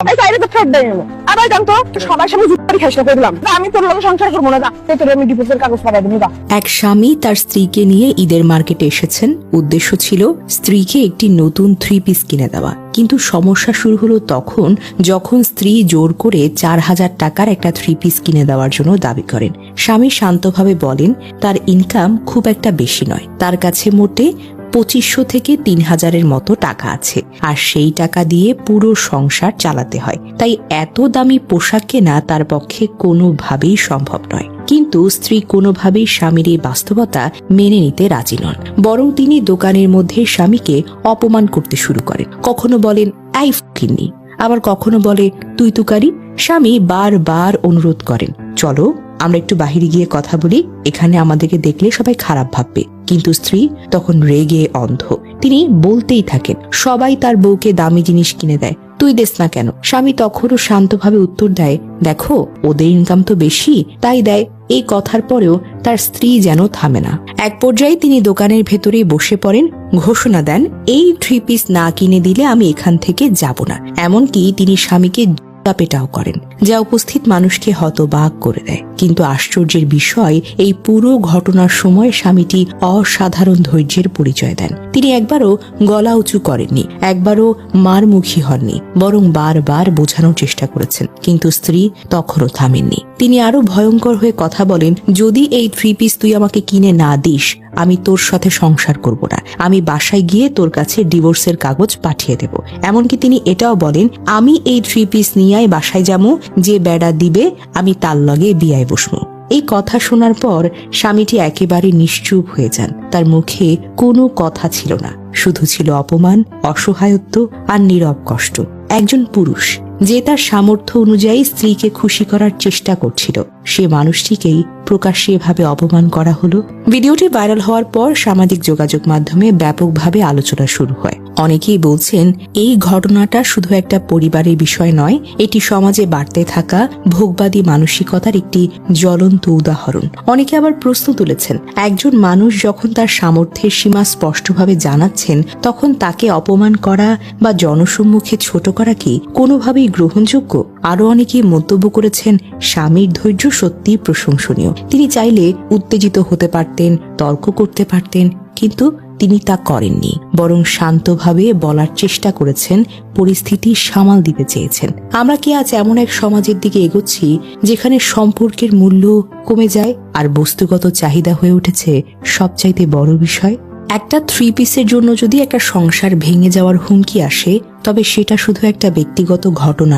এক স্বামী তার স্ত্রীকে নিয়ে ঈদের মার্কেটে এসেছেন। উদ্দেশ্য ছিল স্ত্রীকে একটি নতুন 3 পিস কিনে দেওয়া। কিন্তু সমস্যা শুরু হলো তখন যখন স্ত্রী জোর করে 4000 টাকার একটা 3 পিস কিনে দেওয়ার জন্য দাবি করেন। স্বামী শান্তভাবে বলেন তার ইনকাম খুব একটা বেশি নয়, তার কাছে মোটে 2500 থেকে 3000-এর মতো টাকা আছে, আর সেই টাকা দিয়ে পুরো সংসার চালাতে হয়। তাই এত দামি পোশাক কেনা তার পক্ষে কোনোভাবেই সম্ভব নয়। কিন্তু স্ত্রী কোনোভাবেই স্বামীর এই বাস্তবতা মেনে নিতে রাজি নন, বরং তিনি দোকানের মধ্যে স্বামীকে অপমান করতে শুরু করেন। কখনো বলেন এই ফকিন্নি, আবার কখনো বলে তুই তুকারি। স্বামী বারবার অনুরোধ করেন চলো আমরা একটু বাহিরে গিয়ে কথা বলি, এখানে আমাদেরকে দেখলে সবাই খারাপ ভাববে। কিন্তু স্ত্রী তখন রেগে অন্ধ, তিনি বলতেই থাকেন সবাই তার বউকে দামি জিনিস কিনে দেয়, তুই দেস না কেন? স্বামী তখনও শান্তভাবে উত্তর দেয় দেখো ওদের ইনকাম তো বেশি তাই দেয়। এই কথার পরেও তার স্ত্রী যেন থামে না। এক পর্যায়ে তিনি দোকানের ভেতরেই বসে পড়েন, ঘোষণা দেন এই 3 পিস না কিনে দিলে আমি এখান থেকে যাব না। এমনকি তিনি স্বামীকে পেটাও করেন, যা উপস্থিত মানুষকে হতবাক করে দেয়। কিন্তু আশ্চর্যের বিষয়, এই পুরো ঘটনার সময় স্বামীটি অসাধারণ ধৈর্যের পরিচয় দেন। তিনি একবারও গলা উঁচু করেননি, একবারও মারমুখী হননি, বরং বারবার বোঝানোর চেষ্টা করেছেন। কিন্তু স্ত্রী তখনও থামেননি। তিনি আরো ভয়ঙ্কর হয়ে কথা বলেন যদি এই 3 পিস তুই আমাকে কিনে না দিস আমি তোর সাথে সংসার করব না, আমি বাসায় গিয়ে তোর কাছে ডিভোর্সের কাগজ পাঠিয়ে দেব। এমনকি তিনি এটাও বলেন আমি এই 3 পিস নিয়ে বাসায় যাবো, যে বেড়া দিবে আমি তার লগে বিয়ায় বসবো। এই কথা শোনার পর স্বামীটি একেবারে নিশ্চুপ হয়ে যান। তার মুখে কোনো কথা ছিল না, শুধু ছিল অপমান, অসহায়ত্ব আর নীরব কষ্ট। একজন পুরুষ যে তার সামর্থ্য অনুযায়ী স্ত্রীকে খুশি করার চেষ্টা করছিল, সে মানুষটিকেই প্রকাশ্যে এভাবে অপমান করা হলো। ভিডিওটি ভাইরাল হওয়ার পর সামাজিক যোগাযোগ মাধ্যমে ব্যাপকভাবে আলোচনা শুরু হয়। অনেকেই বলছেন এই ঘটনাটা শুধু একটা পরিবারের বিষয় নয়, এটি সমাজে বাড়তে থাকা ভোগবাদী মানসিকতার একটি জ্বলন্ত উদাহরণ। অনেকে আবার প্রশ্ন তুলেছেন একজন মানুষ যখন তার সামর্থ্যের সীমা স্পষ্টভাবে জানাচ্ছেন তখন তাকে অপমান করা বা জনসম্মুখে ছোট করা কি কোনোভাবেই গ্রহণযোগ্য? আরো অনেকেই মন্তব্য করেছেন স্বামীর ধৈর্য সত্যি প্রশংসনীয়। তিনি চাইলে উত্তেজিত হতে পারতেন, তর্ক করতে পারতেন, কিন্তু তিনি তা করেননি, বরং শান্তভাবে বলার চেষ্টা করেছেন, পরিস্থিতি সামাল দিতে চেয়েছেন। আমরা কি আজ এমন এক সমাজের দিকে এগোচ্ছি যেখানে সম্পর্কের মূল্য কমে যায় আর বস্তুগত চাহিদা হয়ে উঠেছে সবচাইতে বড় বিষয়? একটা 3 পিসের জন্য যদি একটা সংসার ভেঙে যাওয়ার হুমকি আসে তবে সেটা শুধু একটা ব্যক্তিগত ঘটনা